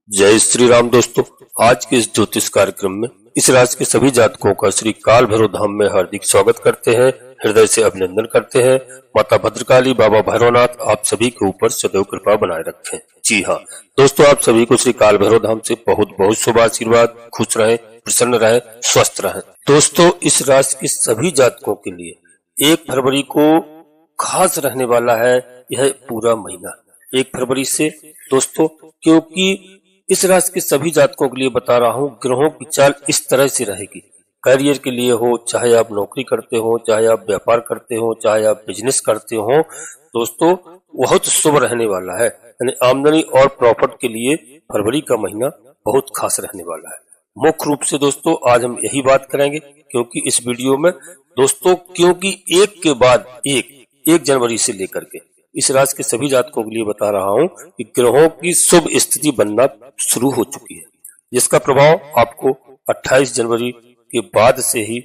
जय श्री राम दोस्तों। आज के इस ज्योतिष कार्यक्रम में इस राशि के सभी जातकों का श्री काल भैरव धाम में हार्दिक स्वागत करते हैं, हृदय से अभिनंदन करते हैं। माता भद्रकाली, बाबा भैरवनाथ आप सभी के ऊपर सदैव कृपा बनाए रखें। जी हाँ दोस्तों, आप सभी को श्री काल भैरव धाम से बहुत बहुत शुभ आशीर्वाद। खुश रहें, प्रसन्न रहें, स्वस्थ रहें। दोस्तों, इस राशि के सभी जातकों के लिए 1 फरवरी को खास रहने वाला है यह पूरा महीना। 1 फरवरी से दोस्तों, क्योंकि इस राशि के सभी जातकों के लिए बता रहा हूँ, ग्रहों की चाल इस तरह से रहेगी। करियर के लिए हो, चाहे आप नौकरी करते हो, चाहे आप व्यापार करते हो, चाहे आप बिजनेस करते हो, दोस्तों बहुत शुभ रहने वाला है। यानी आमदनी और प्रॉफिट के लिए फरवरी का महीना बहुत खास रहने वाला है। मुख्य रूप से दोस्तों आज हम यही बात करेंगे, क्योंकि इस वीडियो में दोस्तों क्योंकि एक के बाद एक जनवरी से लेकर के इस राशि के सभी जातकों के लिए बता रहा हूं कि ग्रहों की शुभ स्थिति बनना शुरू हो चुकी है, जिसका प्रभाव आपको 28 जनवरी के बाद से ही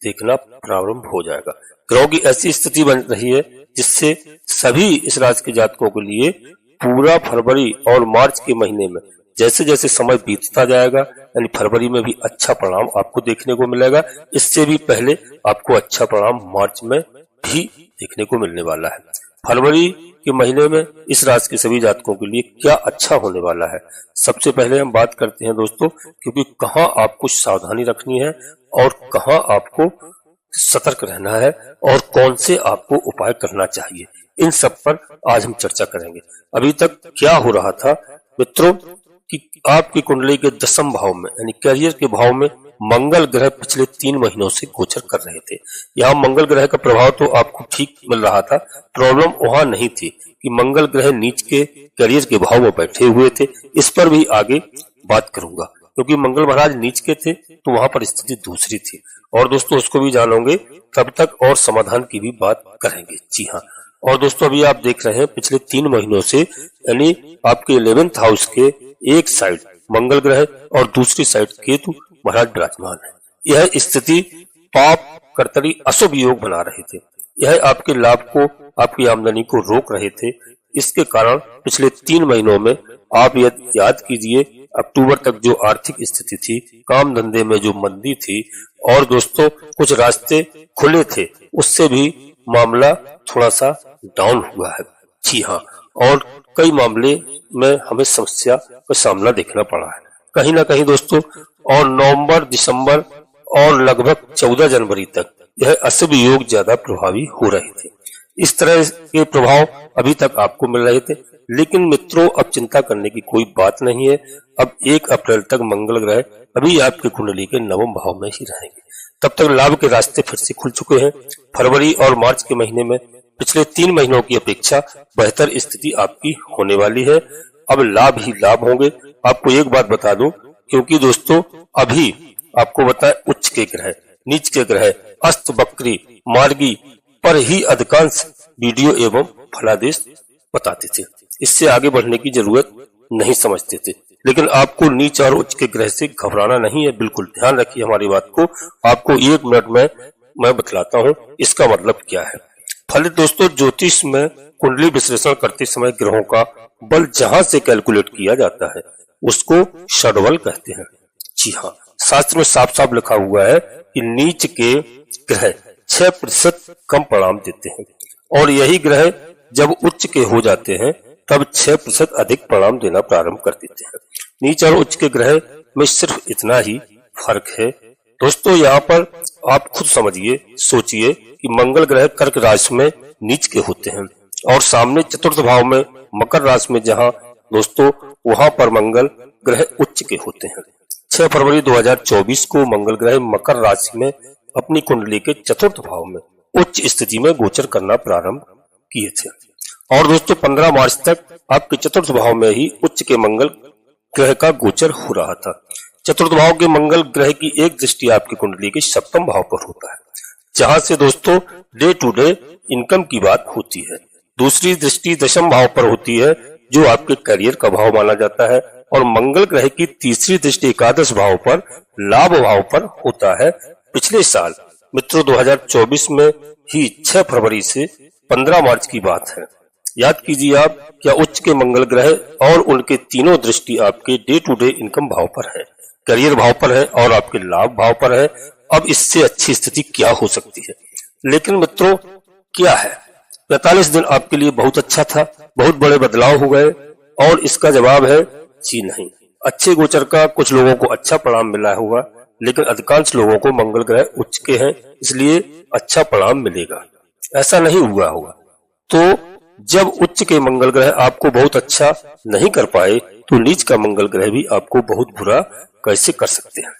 देखना प्रारंभ हो जाएगा। ग्रहों की ऐसी स्थिति बन रही है जिससे सभी इस राशि के जातकों के लिए पूरा फरवरी और मार्च के महीने में जैसे जैसे समय बीतता जाएगा, यानी फरवरी में भी अच्छा परिणाम आपको देखने को मिलेगा। इससे भी पहले आपको अच्छा परिणाम मार्च में भी देखने को मिलने वाला है। फरवरी के महीने में इस राशि के सभी जातकों के लिए क्या अच्छा होने वाला है, सबसे पहले हम बात करते हैं दोस्तों, क्योंकि कहाँ आपको सावधानी रखनी है और कहाँ आपको सतर्क रहना है और कौन से आपको उपाय करना चाहिए, इन सब पर आज हम चर्चा करेंगे। अभी तक क्या हो रहा था मित्रों कि आपकी कुंडली के 10वें भाव में यानी करियर के भाव में मंगल ग्रह पिछले 3 महीनों से गोचर कर रहे थे। यहाँ मंगल ग्रह का प्रभाव तो आपको ठीक मिल रहा था, प्रॉब्लम वहां नहीं थी कि मंगल ग्रह नीच के करियर के भाव में बैठे हुए थे। इस पर भी आगे बात करूंगा, क्योंकि मंगल महाराज नीच के थे तो वहां पर स्थिति दूसरी थी, और दोस्तों उसको भी जानोगे, तब तक और समाधान की भी बात करेंगे। जी हाँ, और दोस्तों अभी आप देख रहे हैं पिछले 3 महीनों से यानी आपके 11th हाउस के एक साइड मंगल ग्रह और दूसरी साइड केतु महाराज विराजमान है। यह स्थिति पाप कर्तरी अशुभ योग बना रहे थे। यह आपके लाभ को, आपकी आमदनी को रोक रहे थे। इसके कारण पिछले 3 महीनों में आप याद कीजिए, अक्टूबर तक जो आर्थिक स्थिति थी, काम धंधे में जो मंदी थी, और दोस्तों कुछ रास्ते खुले थे, उससे भी मामला थोड़ा सा डाउन हुआ है। जी हाँ, और कई मामले में हमें समस्या का सामना देखना पड़ा है कहीं ना कहीं दोस्तों। और नवंबर, दिसंबर और लगभग 14 जनवरी तक यह अशुभ योग ज्यादा प्रभावी हो रहे थे। इस तरह के प्रभाव अभी तक आपको मिल रहे थे, लेकिन मित्रों अब चिंता करने की कोई बात नहीं है। अब 1 अप्रैल तक मंगल ग्रह अभी आपकी कुंडली के 9वें भाव में ही रहेंगे। तब तक लाभ के रास्ते फिर से खुल चुके हैं। फरवरी और मार्च के महीने में पिछले 3 महीनों की अपेक्षा बेहतर स्थिति आपकी होने वाली है। अब लाभ ही लाभ होंगे। आपको एक बात बता दूं, क्योंकि दोस्तों अभी आपको बताएं उच्च के ग्रह, नीच के ग्रह, अस्त, वक्री, मार्गी पर ही अधिकांश वीडियो एवं फलादेश बताते थे। इससे आगे बढ़ने की जरूरत नहीं समझते थे। लेकिन आपको नीच और उच्च के ग्रह से घबराना नहीं है, बिल्कुल ध्यान रखिए हमारी बात को। आपको 1 मिनट में मैं बतलाता हूँ इसका मतलब क्या है। फलित दोस्तों, ज्योतिष में कुंडली विश्लेषण करते समय ग्रहों का बल जहां से कैलकुलेट किया जाता है उसको षड्बल कहते हैं। जी हाँ, शास्त्र में साफ साफ लिखा हुआ है कि नीच के ग्रह 6% कम परिणाम देते हैं, और यही ग्रह जब उच्च के हो जाते हैं तब 6% अधिक परिणाम देना प्रारंभ कर देते हैं। नीच और उच्च के ग्रह में सिर्फ इतना ही फर्क है दोस्तों। यहाँ पर आप खुद समझिए, सोचिए कि मंगल ग्रह कर्क राशि में नीच के होते हैं, और सामने 4th भाव में मकर राशि में जहाँ दोस्तों वहां पर मंगल ग्रह उच्च के होते हैं। 6 फरवरी 2024 को मंगल ग्रह मकर राशि में अपनी कुंडली के 4th भाव में उच्च स्थिति में गोचर करना प्रारंभ किए थे, और दोस्तों 15 मार्च तक आपके 4th भाव में ही उच्च के मंगल ग्रह का गोचर हो रहा था। 4th भाव के मंगल ग्रह की एक दृष्टि आपकी कुंडली के 7वें भाव पर होता है, जहां से दोस्तों डे टू डे इनकम की बात होती है। दूसरी दृष्टि 10वें भाव पर होती है, जो आपके करियर का भाव माना जाता है, और मंगल ग्रह की तीसरी दृष्टि 11 भाव पर लाभ भाव पर होता है। पिछले साल मित्रों 2024 में ही 6 फरवरी से 15 मार्च की बात है, याद कीजिए आप, क्या उच्च के मंगल ग्रह और उनके तीनों दृष्टि आपके डे टू डे इनकम भाव पर है, करियर भाव पर है और आपके लाभ भाव पर है। अब इससे अच्छी स्थिति क्या हो सकती है। लेकिन मित्रों, क्या है 45 दिन आपके लिए बहुत अच्छा था, बहुत बड़े बदलाव हो गए? और इसका जवाब है जी नहीं। अच्छे गोचर का कुछ लोगों को अच्छा परिणाम मिला होगा, लेकिन अधिकांश लोगों को मंगल ग्रह उच्च के हैं, इसलिए अच्छा परिणाम मिलेगा, ऐसा नहीं हुआ होगा। तो जब उच्च के मंगल ग्रह आपको बहुत अच्छा नहीं कर पाए, तो नीच का मंगल ग्रह भी आपको बहुत बुरा कैसे कर सकते हैं।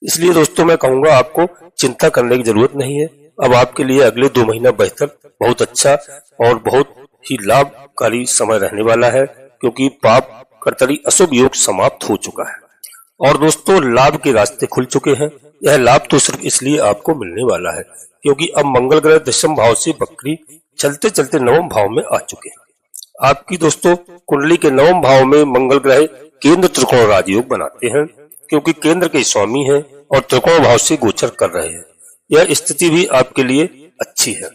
इसलिए दोस्तों, मैं कहूंगा आपको चिंता करने की जरूरत नहीं है। अब आपके लिए अगले 2 महीना बेहतर, बहुत अच्छा और बहुत ही लाभकारी समय रहने वाला है, क्योंकि पाप कर्तरी अशुभ योग समाप्त हो चुका है और दोस्तों लाभ के रास्ते खुल चुके हैं। यह लाभ तो सिर्फ इसलिए आपको मिलने वाला है क्योंकि अब मंगल ग्रह दशम भाव से बकरी चलते चलते नवम भाव में आ चुके हैं। आपकी दोस्तों कुंडली के नवम भाव में मंगल ग्रह केंद्र त्रिकोण राजयोग बनाते हैं, क्योंकि केंद्र के स्वामी हैं और त्रिकोण भाव से गोचर कर रहे हैं। यह स्थिति भी आपके लिए अच्छी है।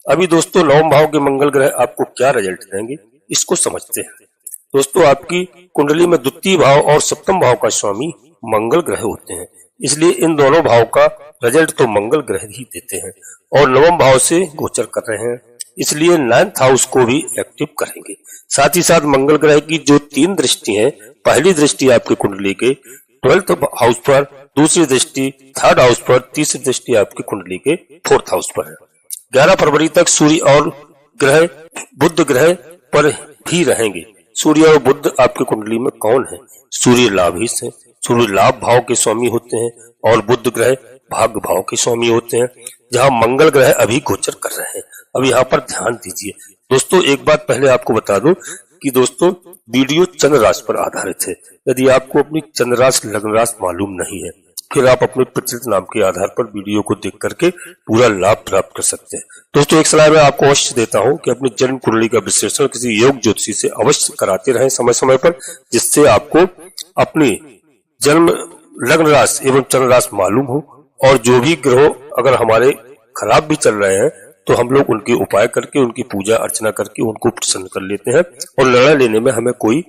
अभी दोस्तों नवम भाव के मंगल ग्रह आपको क्या रिजल्ट देंगे, इसको समझते हैं। दोस्तों, आपकी कुंडली में द्वितीय भाव और सप्तम भाव का स्वामी मंगल ग्रह होते हैं, इसलिए इन दोनों भाव का रिजल्ट तो मंगल ग्रह ही देते हैं और नवम भाव से गोचर कर रहे हैं, इसलिए 9th हाउस को भी एक्टिव करेंगे। साथ ही साथ मंगल ग्रह की जो 3 दृष्टि हैं, पहली दृष्टि आपके कुंडली के 12th हाउस पर, दूसरी दृष्टि 3rd हाउस पर, तीसरी दृष्टि आपकी कुंडली के 4th हाउस पर है। 11 फरवरी तक सूर्य और ग्रह बुध ग्रह पर भी रहेंगे। सूर्य और बुध आपकी कुंडली में कौन है? सूर्य लाभीश है, सूर्य लाभ भाव के स्वामी होते हैं और बुध ग्रह भाग्य भाव के स्वामी होते हैं, जहां मंगल ग्रह अभी गोचर कर रहे हैं। अब यहाँ पर ध्यान दीजिए दोस्तों, एक बात पहले आपको बता दूं कि दोस्तों वीडियो चंद्र राशि पर आधारित है। यदि आपको अपनी चंद्र राशि लग्न राशि मालूम नहीं है, फिर आप अपने प्रचलित नाम के आधार पर वीडियो को देख करके पूरा लाभ प्राप्त कर सकते हैं। दोस्तों, एक सलाह मैं आपको अवश्य देता हूं कि अपनी जन्म कुंडली का विश्लेषण किसी योग ज्योतिषी से अवश्य कराते रहें समय समय पर, जिससे आपको अपनी जन्म लग्न राशि एवं चंद्र राशि मालूम हो और जो भी ग्रह अगर हमारे खराब भी चल रहे हैं तो हम लोग उनके उपाय करके, उनकी पूजा अर्चना करके उनको प्रसन्न कर लेते हैं और निर्णय लेने में हमें कोई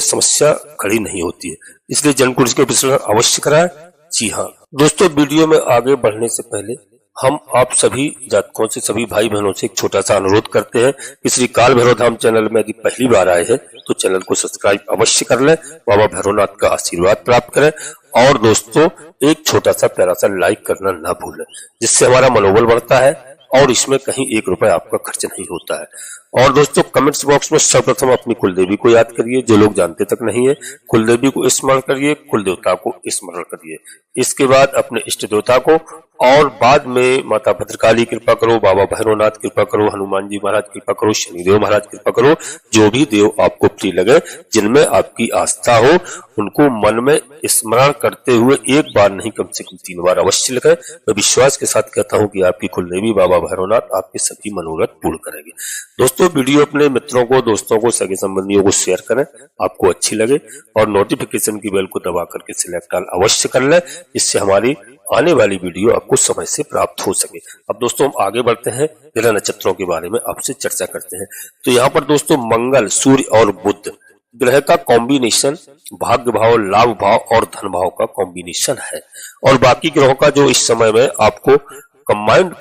समस्या खड़ी नहीं होती है। इसलिए जन्म कुंडली के विश्लेषण अवश्य कराएं। जी हाँ दोस्तों, वीडियो में आगे बढ़ने से पहले हम आप सभी जातकों से, सभी भाई बहनों से एक छोटा सा अनुरोध करते हैं कि श्री काल भैरव धाम चैनल में यदि पहली बार आए हैं तो चैनल को सब्सक्राइब अवश्य कर लें, बाबा भैरवनाथ का आशीर्वाद प्राप्त करें और दोस्तों एक छोटा सा प्यारा सा लाइक करना ना भूलें, जिससे हमारा मनोबल बढ़ता है और इसमें कहीं 1 रुपया आपका खर्च नहीं होता है। और दोस्तों कमेंट्स बॉक्स में सर्वप्रथम अपनी कुलदेवी को याद करिए, जो लोग जानते तक नहीं है, कुलदेवी को स्मरण करिए, कुल देवता को स्मरण करिए। इसके बाद अपने इष्ट देवता को और बाद में माता भद्रकाली कृपा करो, बाबा भैरवनाथ कृपा करो, हनुमान जी महाराज कृपा करो, शनिदेव महाराज कृपा करो। जो भी देव आपको प्रिय लगे, जिनमें आपकी आस्था हो, उनको मन में स्मरण करते हुए एक बार नहीं कम से कम 3 बार अवश्य लिखें। मैं विश्वास के साथ कहता हूँ कि आपकी कुलदेवी बाबा भैरवनाथ आपके सभी मनोरथ पूर्ण करेंगे। दोस्तों वीडियो अपने मित्रों को, दोस्तों को, सगे संबंधियों को शेयर करें, आपको अच्छी लगे और नोटिफिकेशन की बेल को दबा करके सिलेक्ट ऑल अवश्य कर लें, इससे हमारी आने वाली वीडियो आपको समय से प्राप्त हो सके। अब दोस्तों हम आगे बढ़ते हैं, ग्रह नक्षत्रों के बारे में आपसे चर्चा करते हैं। तो यहाँ पर दोस्तों मंगल, सूर्य और बुध ग्रह का कॉम्बिनेशन भाग्य भाव, लाभ भाव और धन भाव का कॉम्बिनेशन है और बाकी ग्रहों का जो इस समय में आपको कंबाइंड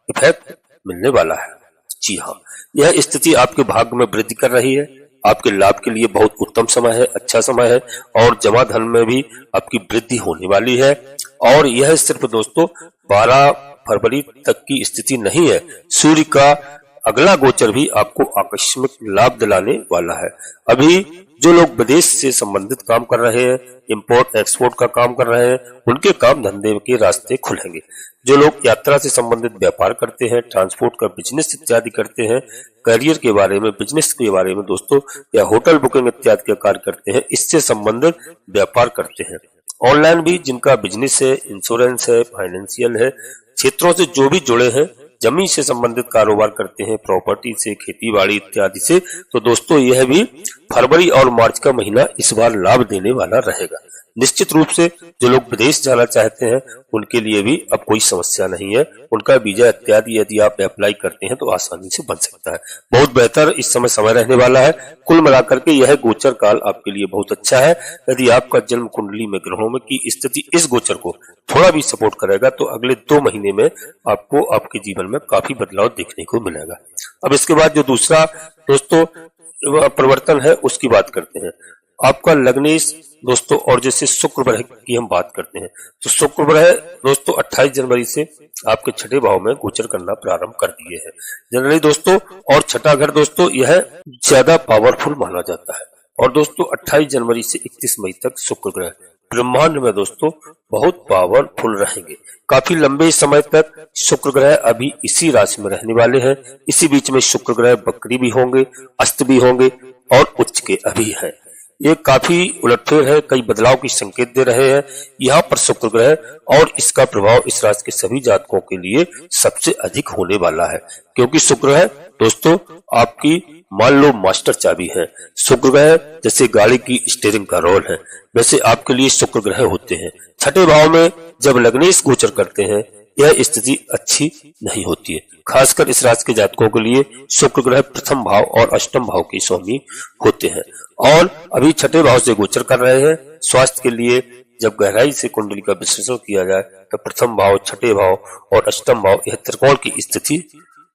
इफेक्ट मिलने वाला है। जी हाँ, यह स्थिति आपके भाग्य में वृद्धि कर रही है, आपके लाभ के लिए बहुत उत्तम समय है, अच्छा समय है और जमा धन में भी आपकी वृद्धि होने वाली है। और यह सिर्फ दोस्तों 12 फरवरी तक की स्थिति नहीं है, सूर्य का अगला गोचर भी आपको आकस्मिक लाभ दिलाने वाला है। अभी जो लोग विदेश से संबंधित काम कर रहे हैं, इंपोर्ट एक्सपोर्ट का काम कर रहे हैं, उनके काम धंधे के रास्ते खुलेंगे। जो लोग यात्रा से संबंधित व्यापार करते हैं, ट्रांसपोर्ट का बिजनेस इत्यादि करते हैं, करियर के बारे में, बिजनेस के बारे में दोस्तों, या होटल बुकिंग इत्यादि का कार्य करते हैं, इससे संबंधित व्यापार करते हैं, ऑनलाइन भी जिनका बिजनेस है, इंश्योरेंस है, फाइनेंशियल है, क्षेत्रों से जो भी जुड़े हैं जमीन से संबंधित कारोबार करते हैं, प्रॉपर्टी से, खेती बाड़ी इत्यादि से, तो दोस्तों यह भी फरवरी और मार्च का महीना इस बार लाभ देने वाला रहेगा। निश्चित रूप से जो लोग विदेश जाना चाहते हैं उनके लिए भी अब कोई समस्या नहीं है। उनका वीजा इत्यादि यदि आप अप्लाई करते हैं तो आसानी से बन सकता है। बहुत बेहतर इस समय रहने वाला है। कुल मिलाकर के यह गोचर काल आपके लिए बहुत अच्छा है। यदि आपका जन्म कुंडली में ग्रहों में की स्थिति इस गोचर को थोड़ा भी सपोर्ट करेगा तो अगले 2 महीने में आपको आपके जीवन में काफी बदलाव देखने को मिलेगा। अब इसके बाद जो दूसरा दोस्तों परिवर्तन है उसकी बात करते हैं। आपका लग्नेश दोस्तों, और जैसे शुक्र ग्रह की हम बात करते हैं तो शुक्र ग्रह दोस्तों 28 जनवरी से आपके छठे भाव में गोचर करना प्रारंभ कर दिए हैं जनरली दोस्तों। और छठा घर दोस्तों यह ज्यादा पावरफुल माना जाता है। और दोस्तों 28 जनवरी से 31 मई तक शुक्र ग्रह ब्रह्मांड में दोस्तों बहुत पावरफुल रहेंगे। काफी लंबे समय तक शुक्र ग्रह अभी इसी राशि में रहने वाले हैं। इसी बीच में शुक्र ग्रह वक्री भी होंगे, अस्त भी होंगे और उच्च के अभी है। ये काफी उलटफेर है, कई बदलाव की संकेत दे रहे हैं यहाँ पर शुक्र ग्रह। और इसका प्रभाव इस राशि के सभी जातकों के लिए सबसे अधिक होने वाला है, क्योंकि शुक्र है दोस्तों आपकी मान लो मास्टर चाबी है। शुक्र ग्रह जैसे गाड़ी की स्टीयरिंग का रोल है, वैसे आपके लिए शुक्र ग्रह होते हैं। छठे भाव में जब लग्नेश गोचर करते हैं यह स्थिति अच्छी नहीं होती है। खासकर इस राशि के जातकों के लिए शुक्र ग्रह प्रथम भाव और अष्टम भाव के स्वामी होते हैं और अभी छठे भाव से गोचर कर रहे हैं। स्वास्थ्य के लिए जब गहराई से कुंडली का विश्लेषण किया जाए तो प्रथम भाव, छठे भाव और अष्टम भाव यह त्रिकोण की स्थिति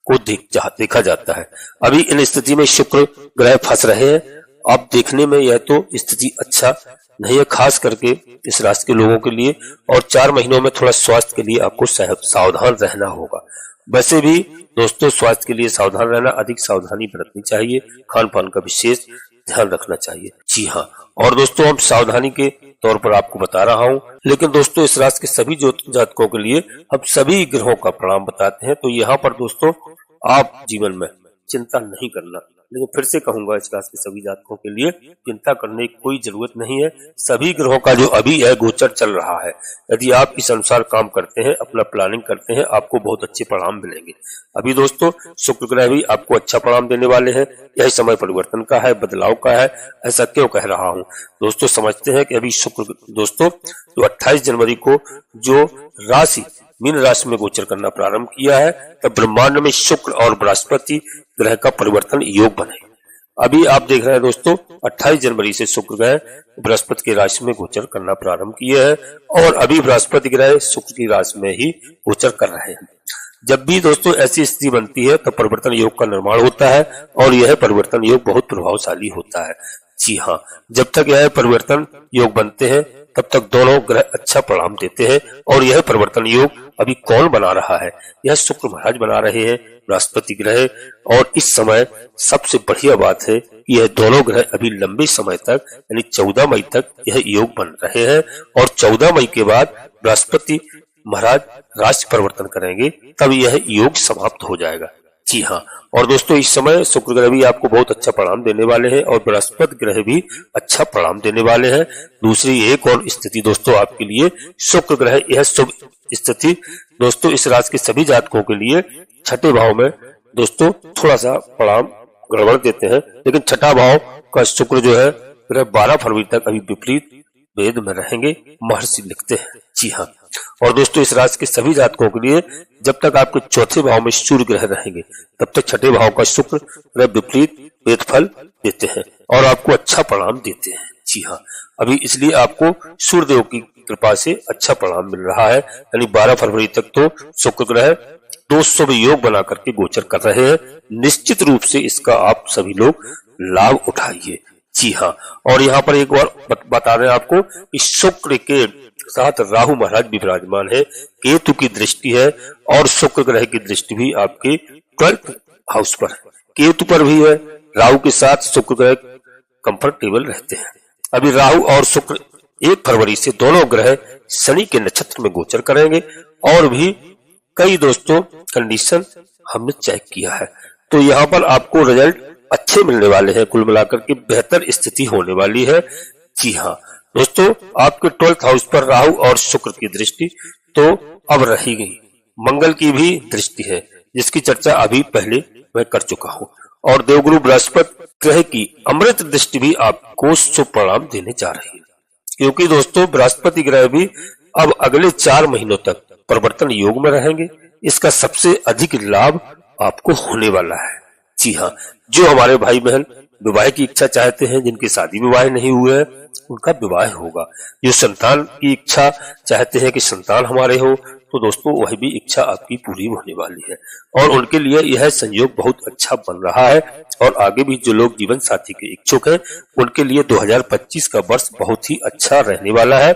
को देखा जाता है। अभी इन स्थिति में शुक्र ग्रह फंस रहे हैं। अब देखने में यह तो स्थिति अच्छा नहीं है, खास करके इस राशि के लोगों के लिए। और 4 महीनों में थोड़ा स्वास्थ्य के लिए आपको सावधान रहना होगा। वैसे भी दोस्तों स्वास्थ्य के लिए सावधान रहना, अधिक सावधानी बरतनी चाहिए, खान पान का विशेष ध्यान रखना चाहिए। जी हाँ, और दोस्तों हम सावधानी के तौर पर आपको बता रहा हूँ, लेकिन दोस्तों इस राशि के सभी जातकों के लिए हम सभी ग्रहों का प्रणाम बताते हैं। तो यहाँ पर दोस्तों आप जीवन में चिंता नहीं करना, लेकिन फिर से कहूंगा इस राशि के सभी जातकों के लिए चिंता करने की कोई जरूरत नहीं है। सभी ग्रहों का जो अभी है गोचर चल रहा है, यदि आप इस अनुसार काम करते हैं, अपना प्लानिंग करते हैं, आपको बहुत अच्छे परिणाम मिलेंगे। अभी दोस्तों शुक्र ग्रह भी आपको अच्छा परिणाम देने वाले हैं। यही समय परिवर्तन का है, बदलाव का है। ऐसा क्यों कह रहा हूँ दोस्तों, समझते हैं कि अभी शुक्र दोस्तों जो 28 जनवरी को जो राशि मीन राशि में गोचर करना प्रारंभ किया है, तब ब्रह्मांड में शुक्र और बृहस्पति ग्रह का परिवर्तन योग बने। अभी आप देख रहे हैं दोस्तों 28 जनवरी से शुक्र ग्रह बृहस्पति की राशि में गोचर करना प्रारंभ किए हैं और अभी बृहस्पति ग्रह शुक्र की राशि में ही गोचर कर रहे हैं। जब भी दोस्तों ऐसी स्थिति बनती है तो परिवर्तन योग का निर्माण होता है और यह परिवर्तन योग बहुत प्रभावशाली होता है। जी हाँ, जब तक यह परिवर्तन योग बनते हैं तब तक दोनों ग्रह अच्छा परिणाम देते हैं। और यह परिवर्तन योग अभी कौन बना रहा है? यह शुक्र महाराज बना रहे हैं, बृहस्पति ग्रह। और इस समय सबसे बढ़िया बात है कि यह दोनों ग्रह अभी लंबे समय तक यानी 14 मई तक यह योग बन रहे हैं और 14 मई के बाद बृहस्पति महाराज राशि परिवर्तन करेंगे, तब यह योग समाप्त हो जाएगा। जी हाँ, और दोस्तों इस समय शुक्र ग्रह भी आपको बहुत अच्छा परिणाम देने वाले हैं और बृहस्पति ग्रह भी अच्छा परिणाम देने वाले हैं। दूसरी एक और स्थिति दोस्तों आपके लिए शुक्र ग्रह यह शुभ स्थिति दोस्तों इस राशि के सभी जातकों के लिए छठे भाव में दोस्तों थोड़ा सा परिणाम गड़बड़ देते हैं, लेकिन छठा भाव का शुक्र जो है ग्रह 12 फरवरी तक अभी विपरीत भेद में रहेंगे, महर्षि लिखते हैं। जी हाँ, और दोस्तों इस राशि के सभी जातकों के लिए जब तक आपके चौथे भाव में सूर्य ग्रह रहेंगे तब तक छठे भाव का शुक्र ग्रह विपरीत भेद फल देते हैं और आपको अच्छा परिणाम देते हैं। जी हाँ, अभी इसलिए आपको सूर्य देव की कृपा से अच्छा परिणाम मिल रहा है। यानी 12 फरवरी तक तो शुक्र ग्रह 200 योग बना करके गोचर कर रहे हैं। निश्चित रूप से इसका आप सभी लोग लाभ उठाइए। जी हाँ, और यहाँ पर एक बार बता रहे हैं आपको कि शुक्र के साथ राहु महाराज भी विराजमान है, केतु की दृष्टि है और शुक्र ग्रह की दृष्टि भी आपके 12th हाउस पर है, केतु पर भी है। राहु के साथ शुक्र ग्रह कंफर्टेबल रहते हैं। अभी राहु और शुक्र 1 फरवरी से दोनों ग्रह शनि के नक्षत्र में गोचर करेंगे और भी कई दोस्तों कंडीशन हमने चेक किया है, तो यहाँ पर आपको रिजल्ट अच्छे मिलने वाले हैं। कुल मिलाकर के बेहतर स्थिति होने वाली है। जी हाँ दोस्तों, आपके 12th हाउस पर राहु और शुक्र की दृष्टि तो अब रही गई, मंगल की भी दृष्टि है, जिसकी चर्चा अभी पहले मैं कर चुका हूँ। और देवगुरु बृहस्पति ग्रह की अमृत दृष्टि भी आपको शुभ परिणाम देने जा रही है, क्योंकि दोस्तों बृहस्पति ग्रह भी अब अगले 4 महीनों तक परिवर्तन योग में रहेंगे। इसका सबसे अधिक लाभ आपको होने वाला है। जी हाँ, जो हमारे भाई बहन विवाह की इच्छा चाहते हैं, जिनकी शादी विवाह नहीं हुए हैं, उनका विवाह होगा। जो संतान की इच्छा चाहते हैं कि संतान हमारे हो, तो दोस्तों वह भी इच्छा आपकी पूरी होने वाली है और उनके लिए यह संयोग बहुत अच्छा बन रहा है। और आगे भी जो लोग जीवन साथी के इच्छुक हैं, उनके लिए 2025 का वर्ष बहुत ही अच्छा रहने वाला है।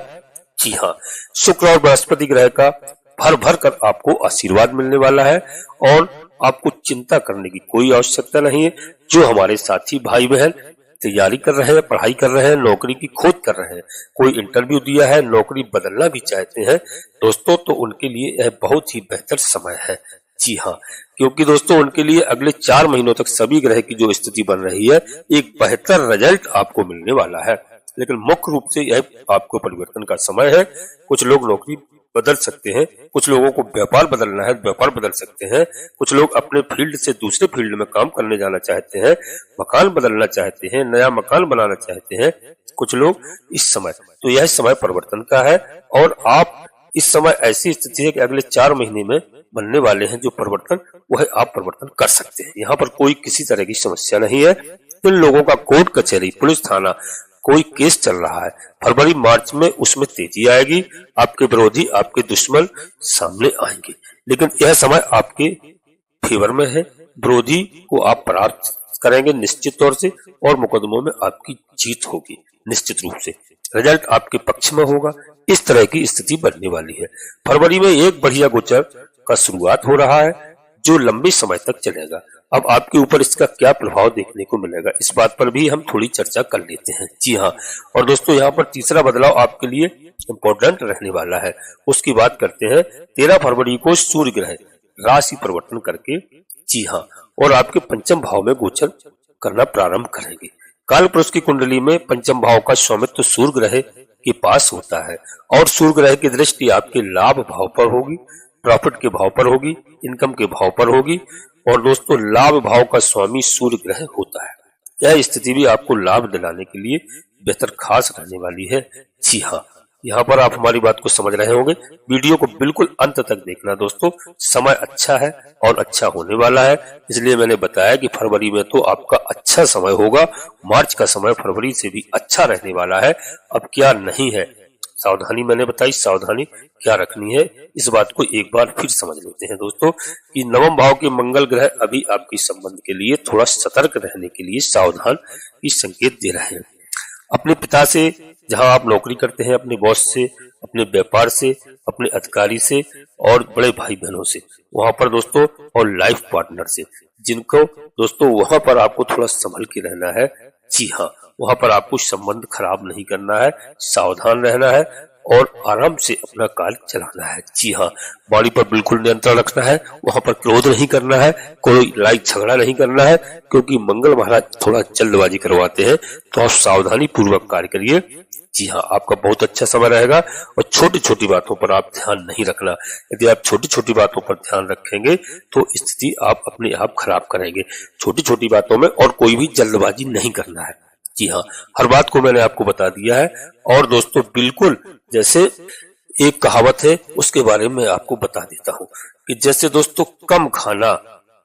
जी हाँ, शुक्र और बृहस्पति ग्रह का भर भर कर आपको आशीर्वाद मिलने वाला है और आपको चिंता करने की कोई आवश्यकता नहीं है। जो हमारे साथी भाई बहन तैयारी कर रहे हैं, पढ़ाई कर रहे हैं, नौकरी की खोज कर रहे हैं, कोई इंटरव्यू दिया है, नौकरी बदलना भी चाहते हैं दोस्तों, तो उनके लिए यह बहुत ही बेहतर समय है। जी हाँ, क्योंकि दोस्तों उनके लिए अगले 4 महीनों तक सभी ग्रह की जो स्थिति बन रही है, एक बेहतर रिजल्ट आपको मिलने वाला है। लेकिन मुख्य रूप से यह आपको परिवर्तन का समय है। कुछ लोग नौकरी बदल सकते हैं, कुछ लोगों को व्यापार बदलना है, व्यापार बदल सकते हैं, कुछ लोग अपने फील्ड से दूसरे फील्ड में काम करने जाना चाहते हैं, मकान बदलना चाहते हैं, नया मकान बनाना चाहते हैं कुछ लोग इस समय। तो यह समय परिवर्तन का है और आप इस समय ऐसी स्थिति है कि अगले 4 महीने में बनने वाले हैं जो परिवर्तन, वह आप परिवर्तन कर सकते हैं। यहाँ पर कोई किसी तरह की समस्या नहीं है। इन लोगों का कोर्ट कचहरी, पुलिस थाना, कोई केस चल रहा है, फरवरी मार्च में उसमें तेजी आएगी। आपके विरोधी, आपके दुश्मन सामने आएंगे, लेकिन यह समय आपके फेवर में है। विरोधी को आप परास्त करेंगे निश्चित तौर से और मुकदमों में आपकी जीत होगी निश्चित रूप से। रिजल्ट आपके पक्ष में होगा। इस तरह की स्थिति बनने वाली है। फरवरी में एक बढ़िया गोचर का शुरुआत हो रहा है जो लंबे समय तक चलेगा। अब आपके ऊपर इसका क्या प्रभाव देखने को मिलेगा, इस बात पर भी हम थोड़ी चर्चा कर लेते हैं। जी हाँ, और दोस्तों यहाँ पर तीसरा बदलाव आपके लिए इम्पोर्टेंट रहने वाला है, उसकी बात करते हैं। 13 फरवरी को सूर्य ग्रह राशि परिवर्तन करके, जी हाँ, और आपके पंचम भाव में गोचर करना प्रारंभ करेंगे। काल पुरुष की कुंडली में पंचम भाव का स्वामित्व सूर्य ग्रह के पास होता है और सूर्य ग्रह की दृष्टि आपके लाभ भाव पर होगी, प्रॉफिट के भाव पर होगी, इनकम के भाव पर होगी। और दोस्तों लाभ भाव का स्वामी सूर्य ग्रह होता है। यह स्थिति भी आपको लाभ दिलाने के लिए बेहतर खास रहने वाली है। जी हाँ, यहाँ पर आप हमारी बात को समझ रहे होंगे। वीडियो को बिल्कुल अंत तक देखना दोस्तों, समय अच्छा है और अच्छा होने वाला है। इसलिए मैंने बताया कि फरवरी में तो आपका अच्छा समय होगा, मार्च का समय फरवरी से भी अच्छा रहने वाला है। अब क्या नहीं है, सावधानी मैंने बताई, सावधानी क्या रखनी है, इस बात को एक बार फिर समझ लेते हैं दोस्तों कि नवम भाव के मंगल ग्रह अभी आपके संबंध के लिए थोड़ा सतर्क रहने के लिए सावधान की संकेत दे रहे हैं। अपने पिता से, जहां आप नौकरी करते हैं, अपने बॉस से, अपने व्यापार से, अपने अधिकारी से और बड़े भाई बहनों से, वहां पर दोस्तों, और लाइफ पार्टनर से, जिनको दोस्तों वहां पर आपको थोड़ा संभल के रहना है। जी हाँ, वहां पर आपको संबंध खराब नहीं करना है, सावधान रहना है और आराम से अपना कार्य चलाना है। जी हाँ, वाणी पर बिल्कुल नियंत्रण रखना है, वहां पर क्रोध नहीं करना है, कोई लड़ाई झगड़ा नहीं करना है, क्योंकि मंगल महाराज थोड़ा जल्दबाजी करवाते हैं। तो आप सावधानी पूर्वक कार्य करिए। जी हाँ, आपका बहुत अच्छा समय रहेगा और छोटी छोटी बातों पर आप ध्यान नहीं रखना। यदि आप छोटी छोटी बातों पर ध्यान रखेंगे तो स्थिति आप अपने आप खराब करेंगे। छोटी छोटी बातों में और कोई भी जल्दबाजी नहीं करना है। जी हाँ, हर बात को मैंने आपको बता दिया है। और दोस्तों बिल्कुल जैसे एक कहावत है, उसके बारे में आपको बता देता हूँ कि जैसे दोस्तों कम खाना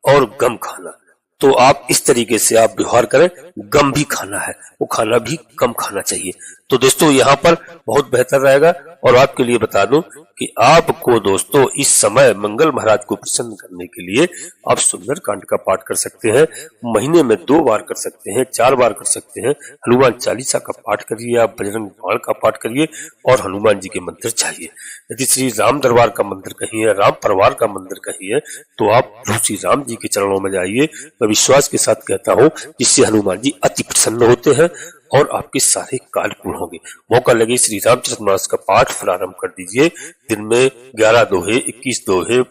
और गम खाना, तो आप इस तरीके से आप व्यवहार करें। गम भी खाना है, वो खाना भी कम खाना चाहिए। तो दोस्तों यहाँ पर बहुत बेहतर रहेगा। और आपके लिए बता दूं कि आपको दोस्तों इस समय मंगल महाराज को प्रसन्न करने के लिए आप सुंदरकांड का पाठ कर सकते हैं। महीने में 2 बार कर सकते हैं, 4 बार कर सकते हैं। हनुमान चालीसा का पाठ करिए, आप बजरंग बाण का पाठ करिए और हनुमान जी के मंदिर चाहिए। यदि श्री राम दरबार का मंदिर कहीं है, राम परिवार का मंदिर कहीं है, तो आप श्री राम जी के चरणों में जाइए। मैं विश्वास के साथ कहता हूँ, जिससे हनुमान जी अति प्रसन्न होते हैं और आपके सारे कार्य पूर्ण होंगे। मौका लगे श्री रामचरितमानस का पाठ प्रारंभ कर दीजिए। दिन में 11 दोहे, 21 दोहे,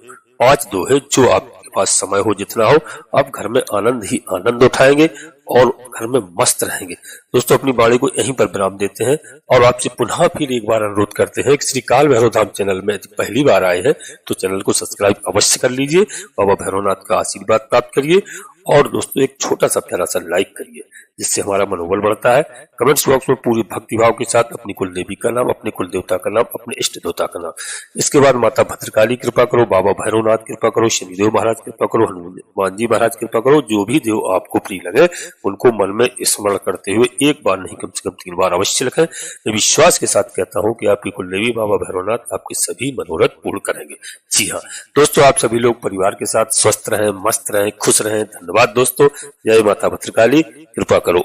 5 दोहे, जो आपके पास समय हो, जितना हो, आप घर में आनंद ही आनंद उठाएंगे और घर में मस्त रहेंगे। दोस्तों अपनी वाणी को यहीं पर विराम देते हैं और आपसे पुनः फिर एक बार अनुरोध करते हैं कि श्री काल भैरव धाम चैनल में यदि पहली बार आए हैं तो चैनल को सब्सक्राइब अवश्य कर लीजिए, बाबा भैरवनाथ का आशीर्वाद प्राप्त करिए और दोस्तों एक छोटा सा प्यारा सा लाइक करिए जिससे हमारा मनोबल बढ़ता है। कमेंट्स बॉक्स में पूरी भक्तिभाव के साथ अपनी कुल देवी का नाम, अपने कुल देवता का नाम, अपने इष्ट देवता का नाम, इसके बाद माता भद्रकाली कृपा करो, बाबा भैरवनाथ कृपा करो, शनिदेव महाराज कृपा करो, हनुमान जी महाराज कृपा करो, जो भी देव आपको प्रिय लगे उनको मन में स्मरण करते हुए एक बार नहीं कम से कम 3 बार अवश्य लिखें। मैं विश्वास के साथ कहता हूँ कि आपकी कुल देवी बाबा भैरवनाथ आपके सभी मनोरथ पूर्ण करेंगे। जी हाँ दोस्तों, आप सभी लोग परिवार के साथ स्वस्थ रहें, मस्त रहें, खुश रहें। धन्यवाद दोस्तों। जय माता भद्रकाली, कृपा करो।